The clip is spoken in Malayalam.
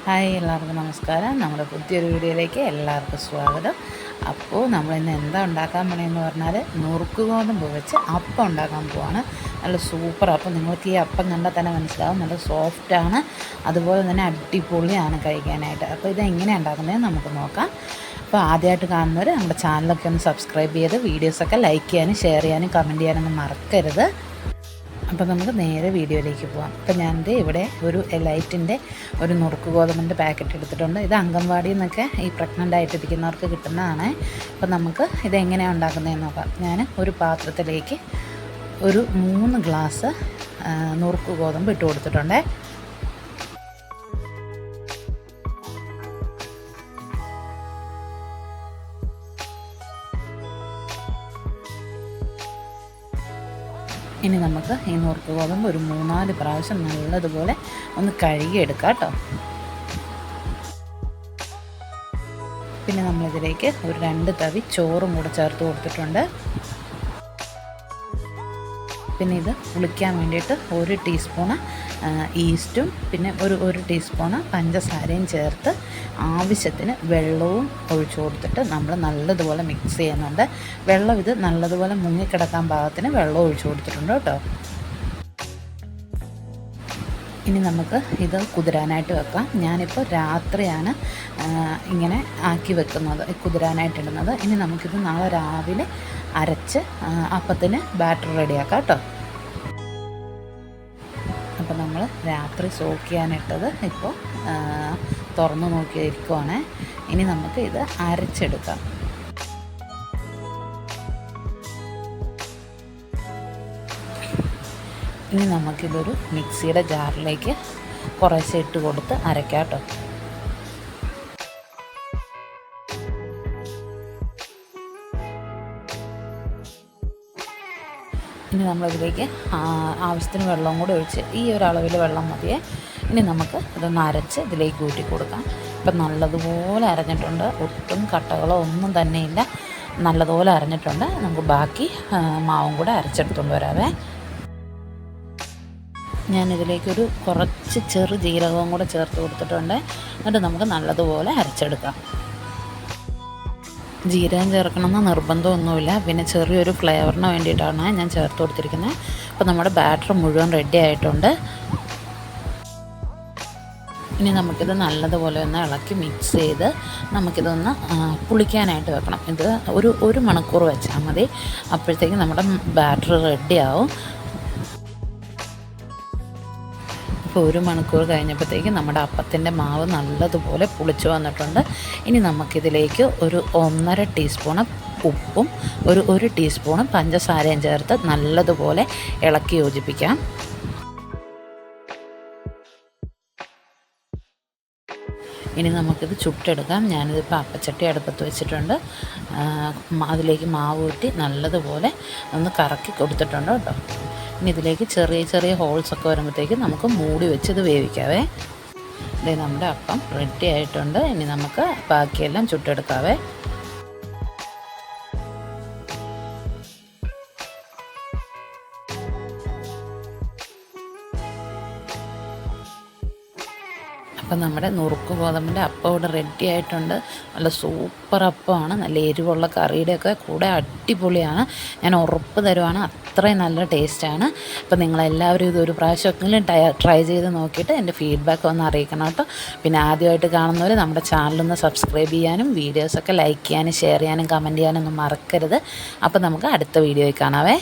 ഹായ്, എല്ലാവർക്കും നമസ്കാരം. നമ്മുടെ പുതിയൊരു വീഡിയോയിലേക്ക് എല്ലാവർക്കും സ്വാഗതം. അപ്പോൾ നമ്മളിന്ന് എന്താ ഉണ്ടാക്കാൻ പോണെന്ന് പറഞ്ഞാൽ നുറുക്ക് ഗോതമ്പ് വെച്ച് അപ്പം ഉണ്ടാക്കാൻ പോവാണ്. നല്ല സൂപ്പർ അപ്പം. നിങ്ങൾക്ക് ഈ അപ്പം കണ്ടാൽ തന്നെ മനസ്സിലാവും, നല്ല സോഫ്റ്റാണ്, അതുപോലെ തന്നെ അടിപൊളിയാണ് കഴിക്കാനായിട്ട്. അപ്പോൾ ഇതെങ്ങനെയാണ് ഉണ്ടാക്കുന്നതെന്ന് നമുക്ക് നോക്കാം. അപ്പോൾ ആദ്യമായിട്ട് കാണുന്നവർ നമ്മുടെ ചാനലൊക്കെ ഒന്ന് സബ്സ്ക്രൈബ് ചെയ്ത് വീഡിയോസൊക്കെ ലൈക്ക് ചെയ്യാനും ഷെയർ ചെയ്യാനും കമൻറ്റ് ചെയ്യാനൊന്നും മറക്കരുത്. അപ്പോൾ നമുക്ക് നേരെ വീഡിയോയിലേക്ക് പോകാം. അപ്പോൾ ഞാനിത് ഇവിടെ ഒരു എലൈറ്റിൻ്റെ ഒരു നുറുക്ക് ഗോതമ്പിൻ്റെ പാക്കറ്റ് എടുത്തിട്ടുണ്ട്. ഇത് അംഗൻവാടിയിൽ നിന്നൊക്കെ ഈ പ്രഗ്നൻ്റ് ആയിട്ടിരിക്കുന്നവർക്ക് കിട്ടുന്നതാണ്. അപ്പോൾ നമുക്ക് ഇതെങ്ങനെയാണ് ഉണ്ടാക്കുന്നതെന്ന് നോക്കാം. ഞാൻ ഒരു പാത്രത്തിലേക്ക് ഒരു 3 ഗ്ലാസ് നുറുക്ക് ഗോതമ്പ് ഇട്ട് കൊടുത്തിട്ടുണ്ട്. ഇനി നമുക്ക് ഈ നുറുക്ക് ഗോതമ്പ് ഒരു 3-4 പ്രാവശ്യം നല്ലതുപോലെ ഒന്ന് കഴുകിയെടുക്കാം കേട്ടോ. പിന്നെ നമ്മളിതിലേക്ക് ഒരു 2 തവി ചോറും കൂടെ ചേർത്ത് കൊടുത്തിട്ടുണ്ട്. പിന്നെ ഇത് പുളിക്കാൻ വേണ്ടിയിട്ട് 1 ടീസ്പൂണ് ഈസ്റ്റും പിന്നെ ഒരു ടീസ്പൂണ് പഞ്ചസാരയും ചേർത്ത് ആവശ്യത്തിന് വെള്ളവും ഒഴിച്ചു കൊടുത്തിട്ട് നമ്മൾ നല്ലതുപോലെ മിക്സ് ചെയ്യുന്നുണ്ട്. വെള്ളം ഇത് നല്ലതുപോലെ മുങ്ങിക്കിടക്കാൻ പാകത്തിന് വെള്ളം ഒഴിച്ചു കൊടുത്തിട്ടുണ്ട് കേട്ടോ. ഇനി നമുക്ക് ഇത് കുതിരാനായിട്ട് വെക്കാം. ഞാനിപ്പോൾ രാത്രിയാണ് ഇങ്ങനെ ആക്കി വെക്കുന്നത്, കുതിരാനായിട്ടിടുന്നത്. ഇനി നമുക്കിത് നാളെ രാവിലെ അരച്ച് അപ്പത്തിന് ബാറ്റർ റെഡിയാക്കാം കേട്ടോ. അപ്പോൾ നമ്മൾ രാത്രി സോക്ക് ചെയ്യാനിട്ടത് ഇപ്പോൾ തുറന്നു നോക്കിയിരിക്കുവാണ്. ഇനി നമുക്ക് ഇത് അരച്ചെടുക്കാം. ഇനി നമുക്കിതൊരു മിക്സിയുടെ ജാറിലേക്ക് കുറേശ്ശെ ഇട്ട് കൊടുത്ത് അരയ്ക്കാം കേട്ടോ. ഇനി നമ്മളിതിലേക്ക് ആവശ്യത്തിന് വെള്ളം കൂടെ ഒഴിച്ച് ഈ ഒരു അളവിൽ വെള്ളം മതിയേ. ഇനി നമുക്ക് ഇതൊന്ന് അരച്ച് ഇതിലേക്ക് ഊറ്റി കൊടുക്കാം. ഇപ്പം നല്ലതുപോലെ അരഞ്ഞിട്ടുണ്ട്, ഒട്ടും കട്ടകളോ ഒന്നും തന്നെയില്ല, നല്ലതുപോലെ അരഞ്ഞിട്ടുണ്ട്. നമുക്ക് ബാക്കി മാവും കൂടെ അരച്ചെടുത്തുകൊണ്ട് വരാവേ. ഞാനിതിലേക്കൊരു കുറച്ച് ചെറു ജീരകവും കൂടെ ചേർത്ത് കൊടുത്തിട്ടുണ്ട്. എന്നിട്ട് നമുക്ക് നല്ലതുപോലെ അരച്ചെടുക്കാം. ജീരകം ചേർക്കണമെന്ന് നിർബന്ധമൊന്നുമില്ല, പിന്നെ ചെറിയൊരു ഫ്ലേവറിന് വേണ്ടിയിട്ടാണ് ഞാൻ ചേർത്ത് കൊടുത്തിരിക്കുന്നത്. അപ്പോൾ നമ്മുടെ ബാറ്റർ മുഴുവൻ റെഡി ആയിട്ടുണ്ട്. ഇനി നമുക്കിത് നല്ലതുപോലെ ഒന്ന് ഇളക്കി മിക്സ് ചെയ്ത് നമുക്കിതൊന്ന് പുളിക്കാനായിട്ട് വെക്കണം. ഇത് ഒരു മണിക്കൂർ വെച്ചാൽ മതി. അപ്പോഴത്തേക്കും നമ്മുടെ ബാറ്റർ റെഡി ആവും. ഇപ്പോൾ 1 മണിക്കൂർ കഴിഞ്ഞപ്പോഴത്തേക്കും നമ്മുടെ അപ്പത്തിൻ്റെ മാവ് നല്ലതുപോലെ പുളിച്ചു വന്നിട്ടുണ്ട്. ഇനി നമുക്കിതിലേക്ക് ഒരു 1.5 ടീസ്പൂണ് ഉപ്പും ഒരു ടീസ്പൂണ് പഞ്ചസാരയും ചേർത്ത് നല്ലതുപോലെ ഇളക്കി യോജിപ്പിക്കാം. ഇനി നമുക്കിത് ചുട്ടെടുക്കാം. ഞാനിതിപ്പോൾ അപ്പച്ചട്ടി അടുപ്പത്ത് വെച്ചിട്ടുണ്ട്. അതിലേക്ക് മാവ് ഊറ്റി നല്ലതുപോലെ ഒന്ന് കറക്കി കൊടുത്തിട്ടുണ്ട് കേട്ടോ. ഇനി ഇതിലേക്ക് ചെറിയ ചെറിയ ഹോൾസൊക്കെ വരുമ്പോഴത്തേക്കും നമുക്ക് മൂടി വെച്ച് ഇത് വേവിക്കാവേ. ഇത് നമ്മുടെ അപ്പം റെഡി ആയിട്ടുണ്ട്. ഇനി നമുക്ക് ബാക്കിയെല്ലാം ചുട്ടെടുക്കാവേ. അപ്പം നമ്മുടെ നുറുക്ക് ഗോതമ്പിൻ്റെ അപ്പം ഇവിടെ റെഡി ആയിട്ടുണ്ട്. നല്ല സൂപ്പർ അപ്പമാണ്, നല്ല എരിവുള്ള കറിയുടെയൊക്കെ കൂടെ അടിപൊളിയാണ്. ഞാൻ ഉറപ്പ് തരുവാണ്, അത്രയും നല്ല ടേസ്റ്റാണ്. അപ്പം നിങ്ങളെല്ലാവരും ഇതൊരു പ്രാവശ്യമെങ്കിലും ട്രൈ ചെയ്ത് നോക്കിയിട്ട് എൻ്റെ ഫീഡ്ബാക്ക് ഒന്ന് അറിയിക്കണം കേട്ടോ. പിന്നെ ആദ്യമായിട്ട് കാണുന്നവർ നമ്മുടെ ചാനലൊന്ന് സബ്സ്ക്രൈബ് ചെയ്യാനും വീഡിയോസൊക്കെ ലൈക്ക് ചെയ്യാനും ഷെയർ ചെയ്യാനും കമൻറ്റ് ചെയ്യാനൊന്നും മറക്കരുത്. അപ്പം നമുക്ക് അടുത്ത വീഡിയോയിൽ കാണാവേ.